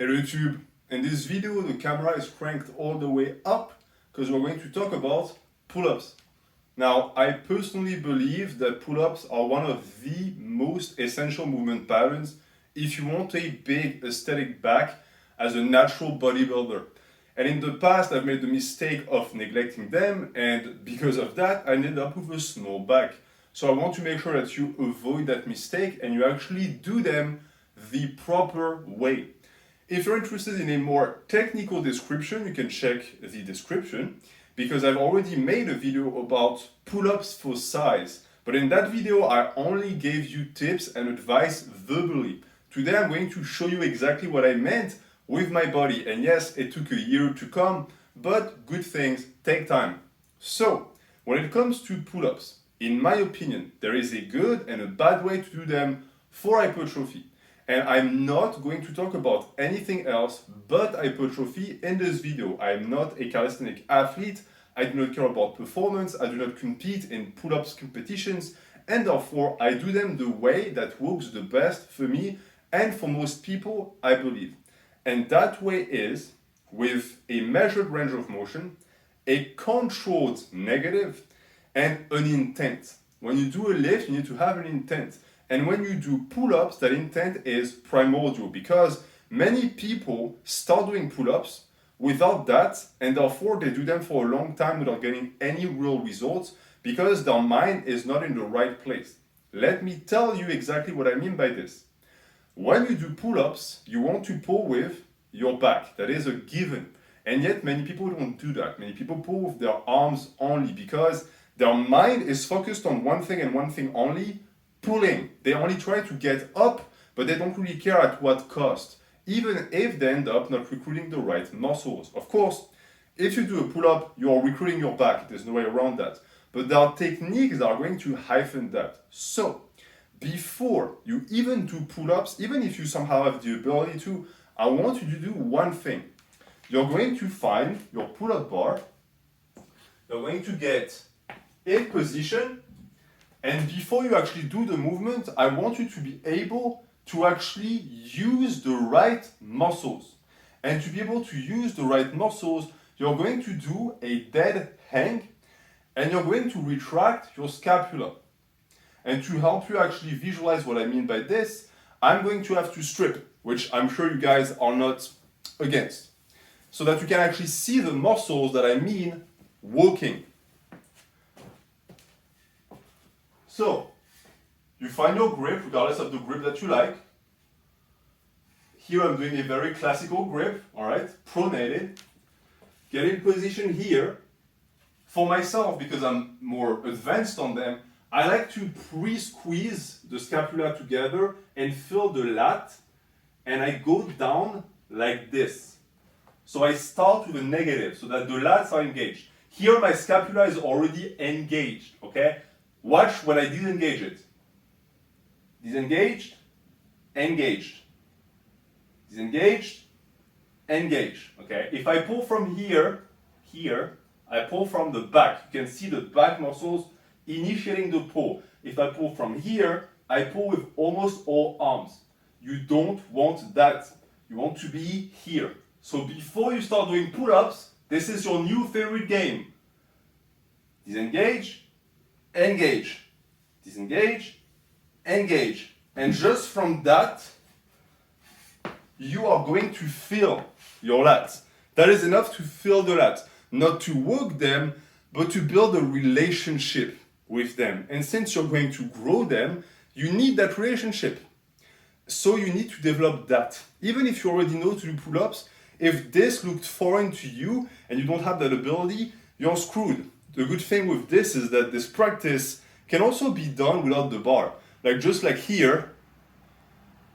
Hello YouTube. In this video, the camera is cranked all the way up because we're going to talk about pull-ups. Now, I personally believe that pull-ups are one of the most essential movement patterns if you want a big aesthetic back as a natural bodybuilder. And in the past, I've made the mistake of neglecting them, and because of that, I ended up with a small back. So I want to make sure that you avoid that mistake and you actually do them the proper way. If you're interested in a more technical description, you can check the description because I've already made a video about pull-ups for size. But in that video, I only gave you tips and advice verbally. Today, I'm going to show you exactly what I meant with my body. And yes, it took a year to come, but good things take time. So, when it comes to pull-ups, in my opinion, there is a good and a bad way to do them for hypertrophy. And I'm not going to talk about anything else but hypertrophy in this video. I'm not a calisthenic athlete. I do not care about performance. I do not compete in pull-ups competitions. And therefore, I do them the way that works the best for me and for most people, I believe. And that way is with a measured range of motion, a controlled negative, and an intent. When you do a lift, you need to have an intent. And when you do pull-ups, that intent is primordial because many people start doing pull-ups without that, and therefore they do them for a long time without getting any real results because their mind is not in the right place. Let me tell you exactly what I mean by this. When you do pull-ups, you want to pull with your back. That is a given. And yet many people don't do that. Many people pull with their arms only because their mind is focused on one thing and one thing only, pulling. They only try to get up, but they don't really care at what cost, even if they end up not recruiting the right muscles. Of course, if you do a pull-up, you're recruiting your back. There's no way around that. But there are techniques that are going to hyphen that. So, before you even do pull-ups, even if you somehow have the ability to, I want you to do one thing. You're going to find your pull-up bar. You're going to get in position. And before you actually do the movement, I want you to be able to actually use the right muscles. And to be able to use the right muscles, you're going to do a dead hang and you're going to retract your scapula. And to help you actually visualize what I mean by this, I'm going to have to strip, which I'm sure you guys are not against, so that you can actually see the muscles that I mean working. So, you find your grip, regardless of the grip that you like. Here I'm doing a very classical grip, all right, pronated. Get in position here. For myself, because I'm more advanced on them, I like to pre-squeeze the scapula together and fill the lat, and I go down like this. So I start with a negative, so that the lats are engaged. Here my scapula is already engaged, okay? Watch when I disengage it. Disengaged, engaged. Disengaged, engaged. Okay? If I pull from here, I pull from the back. You can see the back muscles initiating the pull. If I pull from here, I pull with almost all arms. You don't want that. You want to be here. So before you start doing pull-ups, this is your new favorite game. Disengage, engage, disengage, engage. And just from that, you are going to feel your lats. That is enough to feel the lats. Not to work them, but to build a relationship with them. And since you're going to grow them, you need that relationship. So you need to develop that. Even if you already know to do pull-ups, if this looked foreign to you and you don't have that ability, you're screwed. The good thing with this is that this practice can also be done without the bar. Just like here,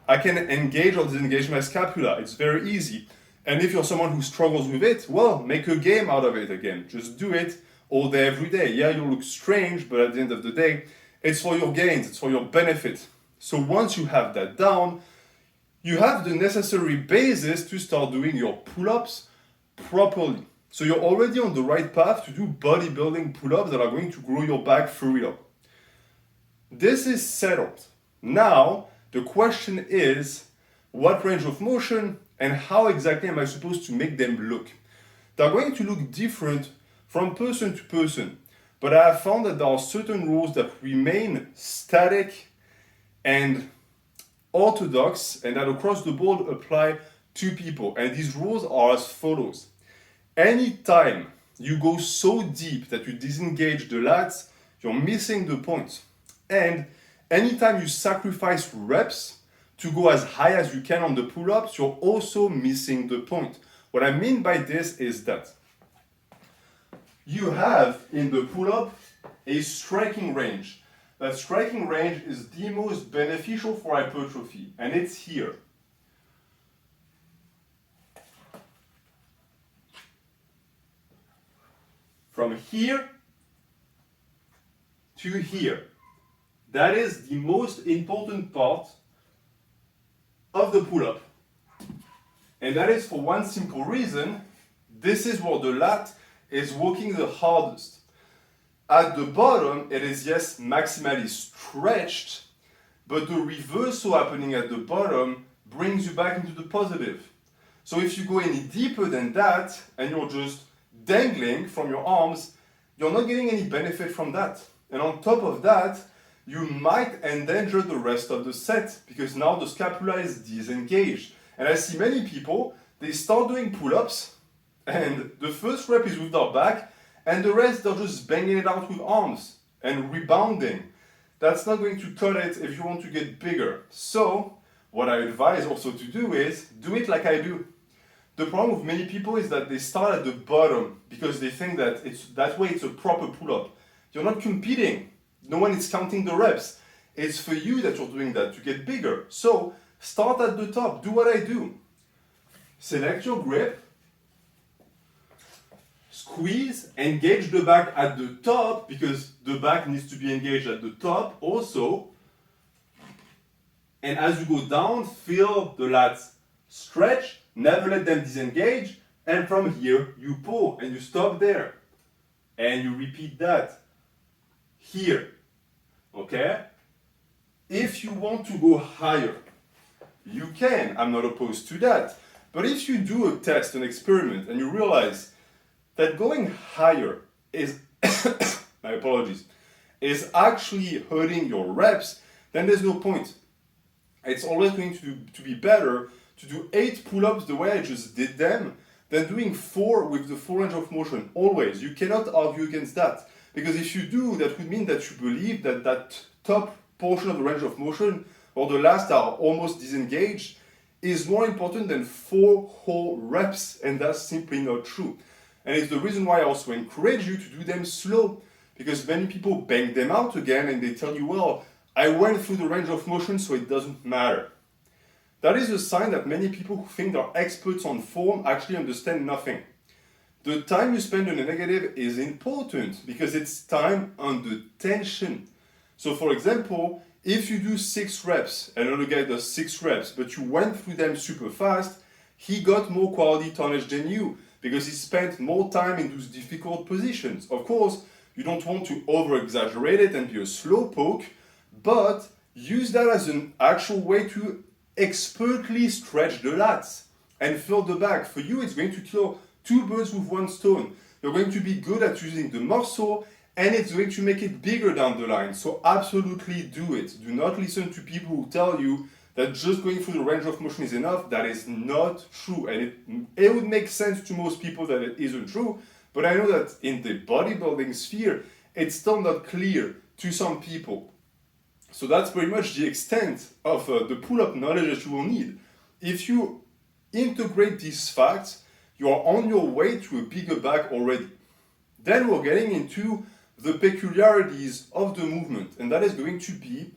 I can engage or disengage my scapula. It's very easy. And if you're someone who struggles with it, well, make a game out of it again. Just do it all day, every day. Yeah, you'll look strange, but at the end of the day, it's for your gains, it's for your benefit. So once you have that down, you have the necessary basis to start doing your pull-ups properly. So you're already on the right path to do bodybuilding pull-ups that are going to grow your back for real. This is settled. Now, the question is, what range of motion And how exactly am I supposed to make them look? They're going to look different from person to person, but I have found that there are certain rules that remain static and orthodox and that across the board apply to people. And these rules are as follows. Anytime you go so deep that you disengage the lats, you're missing the point. And anytime you sacrifice reps to go as high as you can on the pull-ups, you're also missing the point. What I mean by this is that you have in the pull-up a striking range. That striking range is the most beneficial for hypertrophy, and it's here. From here to here. That is the most important part of the pull-up. And that is for one simple reason. This is where the lat is working the hardest. At the bottom, it is, yes, maximally stretched, but the reversal happening at the bottom brings you back into the positive. So if you go any deeper than that, and you're just dangling from your arms, you're not getting any benefit from that. And on top of that, you might endanger the rest of the set, because now the scapula is disengaged. And I see many people, they start doing pull-ups, and the first rep is with their back, and the rest they're just banging it out with arms and rebounding. That's not going to cut it if you want to get bigger. So what I advise also to do is do it like I do. The problem with many people is that they start at the bottom because they think that that way it's a proper pull-up. You're not competing. No one is counting the reps. It's for you that you're doing that to get bigger. So start at the top. Do what I do. Select your grip. Squeeze, engage the back at the top because the back needs to be engaged at the top also. And as you go down, feel the lats stretch, never let them disengage. And from here, you pull and you stop there. And you repeat that here. Okay? If you want to go higher, you can. I'm not opposed to that. But if you do a test, an experiment, and you realize that going higher is, my apologies, is actually hurting your reps, then there's no point. It's always going to be better to do 8 pull-ups the way I just did them than doing 4 with the full range of motion, always. You cannot argue against that. Because if you do, that would mean that you believe that that top portion of the range of motion, or the last are almost disengaged, is more important than 4 whole reps, and that's simply not true. And it's the reason why I also encourage you to do them slow, because many people bang them out again and they tell you, well, I went through the range of motion, so it doesn't matter. That is a sign that many people who think they're experts on form actually understand nothing. The time you spend on a negative is important because it's time under tension. So for example, if you do 6 reps, and another guy does 6 reps, but you went through them super fast, he got more quality tonnage than you, because he spent more time in those difficult positions. Of course, you don't want to over-exaggerate it and be a slow poke, but use that as an actual way to expertly stretch the lats and fill the back. For you, it's going to kill 2 birds with 1 stone. You're going to be good at using the muscle, and it's going to make it bigger down the line. So absolutely do it. Do not listen to people who tell you that just going through the range of motion is enough. That is not true. And it would make sense to most people that it isn't true, but I know that in the bodybuilding sphere, it's still not clear to some people. So that's pretty much the extent of the pull-up knowledge that you will need. If you integrate these facts, you are on your way to a bigger back already. Then we're getting into the peculiarities of the movement, and that is going to be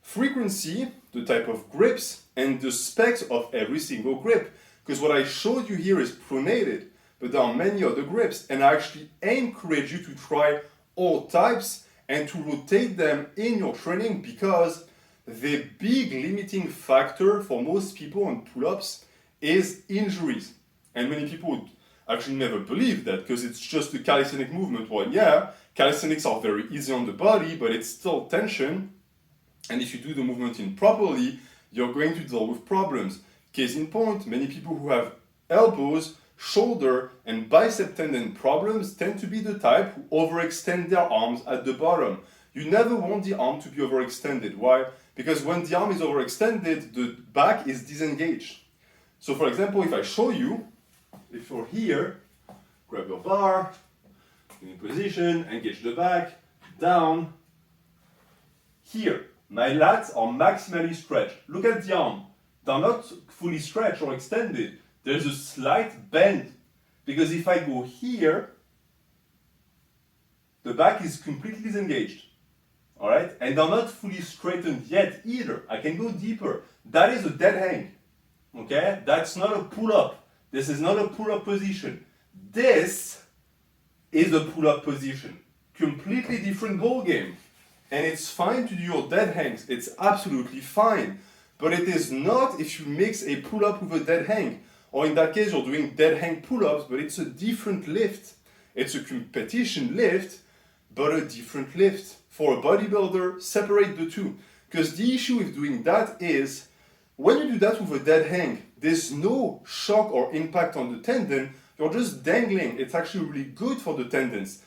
frequency, the type of grips, and the specs of every single grip. Because what I showed you here is pronated, but there are many other grips, and I actually encourage you to try all types and to rotate them in your training, because the big limiting factor for most people on pull-ups is injuries. And many people would actually never believe that, because it's just a calisthenic movement. Well, yeah, calisthenics are very easy on the body, but it's still tension. And if you do the movement improperly, you're going to deal with problems. Case in point, many people who have elbows, shoulder, and bicep tendon problems tend to be the type who overextend their arms at the bottom. You never want the arm to be overextended. Why? Because when the arm is overextended, the back is disengaged. So for example, if I show you, if you're here, grab your bar, in position, engage the back, down, here. My lats are maximally stretched. Look at the arm. They're not fully stretched or extended. There's a slight bend. Because if I go here, the back is completely disengaged. Alright? And they're not fully straightened yet either. I can go deeper. That is a dead hang. Okay? That's not a pull-up. This is not a pull-up position. This is a pull-up position. Completely different ball game. And it's fine to do your dead hangs. It's absolutely fine. But it is not if you mix a pull-up with a dead hang. Or in that case, you're doing dead hang pull-ups, but it's a different lift. It's a competition lift, but a different lift. For a bodybuilder, separate the two. Because the issue with doing that is, when you do that with a dead hang, there's no shock or impact on the tendon. You're just dangling. It's actually really good for the tendons.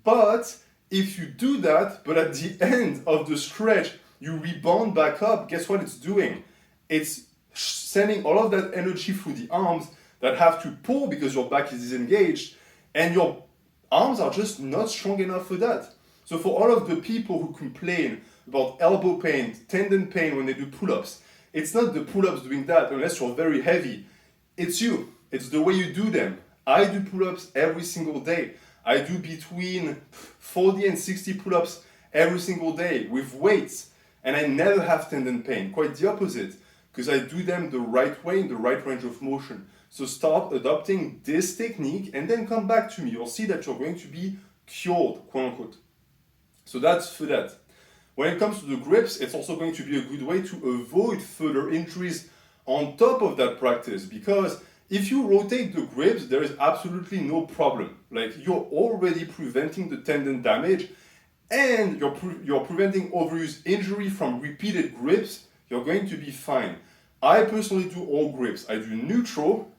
But if you do that, but at the end of the stretch, you rebound back up, guess what it's doing? It's sending all of that energy through the arms that have to pull because your back is disengaged, and your arms are just not strong enough for that. So for all of the people who complain about elbow pain, tendon pain when they do pull-ups, it's not the pull-ups doing that unless you're very heavy. It's you. It's the way you do them. I do pull-ups every single day. I do between 40 and 60 pull-ups every single day with weights, and I never have tendon pain. Quite the opposite, because I do them the right way in the right range of motion. So start adopting this technique and then come back to me. You'll see that you're going to be cured, quote unquote. So that's for that. When it comes to the grips, it's also going to be a good way to avoid further injuries on top of that practice, because if you rotate the grips, there is absolutely no problem. Like, you're already preventing the tendon damage, and you're preventing overuse injury from repeated grips. You're going to be fine. I personally do all grips. I do neutral,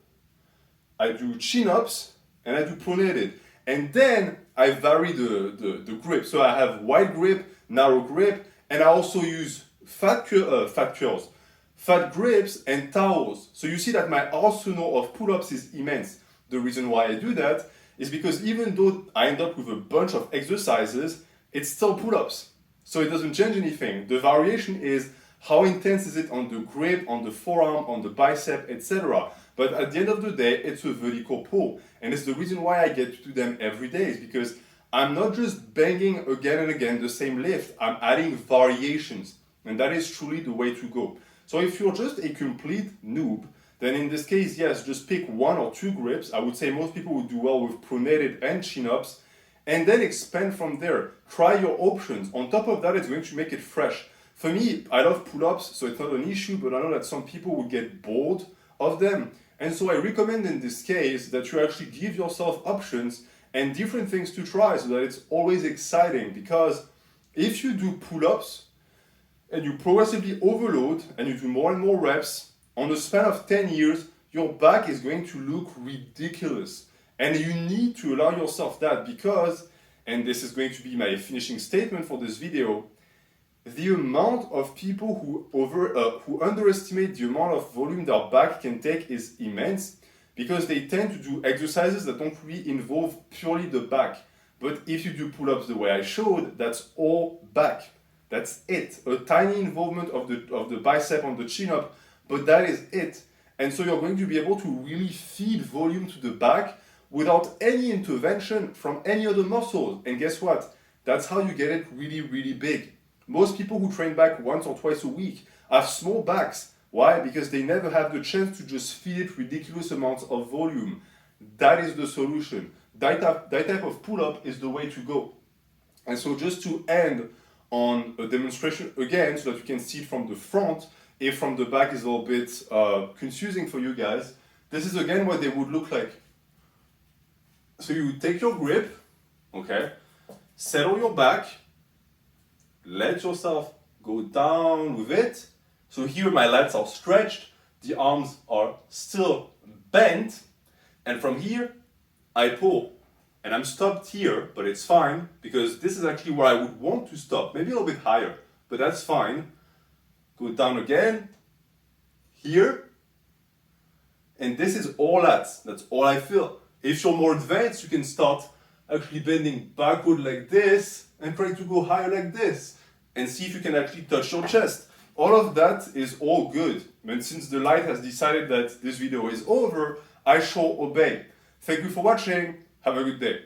I do chin-ups, and I do pronated. And then I vary the grip. So I have wide grip, narrow grip, and I also use fat grips and towels. So you see that my arsenal of pull-ups is immense. The reason why I do that is because even though I end up with a bunch of exercises, it's still pull-ups. So it doesn't change anything. The variation is how intense is it on the grip, on the forearm, on the bicep, etc. But at the end of the day, it's a vertical pull. And it's the reason why I get to do them every day, is because I'm not just banging again and again the same lift, I'm adding variations. And that is truly the way to go. So if you're just a complete noob, then in this case, yes, just pick one or two grips. I would say most people would do well with pronated and chin-ups, and then expand from there. Try your options. On top of that, it's going to make it fresh. For me, I love pull-ups, so it's not an issue, but I know that some people would get bored of them. And so I recommend in this case that you actually give yourself options and different things to try so that it's always exciting. Because if you do pull-ups and you progressively overload and you do more and more reps, on the span of 10 years, your back is going to look ridiculous. And you need to allow yourself that, because, and this is going to be my finishing statement for this video, the amount of people who underestimate the amount of volume their back can take is immense, because they tend to do exercises that don't really involve purely the back. But if you do pull-ups the way I showed, that's all back. That's it. A tiny involvement of the bicep on the chin-up, but that is it. And so you're going to be able to really feed volume to the back without any intervention from any other muscles. And guess what? That's how you get it really, really big. Most people who train back once or twice a week have small backs. Why? Because they never have the chance to just feed it ridiculous amounts of volume. That is the solution. That type of pull-up is the way to go. And so just to end on a demonstration again, so that you can see it from the front, if from the back is a little bit confusing for you guys, this is again what they would look like. So you take your grip, okay, settle your back, let yourself go down with it. So here my lats are stretched, the arms are still bent, and from here, I pull. And I'm stopped here, but it's fine, because this is actually where I would want to stop, maybe a little bit higher, but that's fine. Go down again, here, and this is all that's all I feel. If you're more advanced, you can start actually bending backward like this, and try to go higher like this, and see if you can actually touch your chest. All of that is all good, but since the light has decided that this video is over, I shall obey. Thank you for watching, have a good day.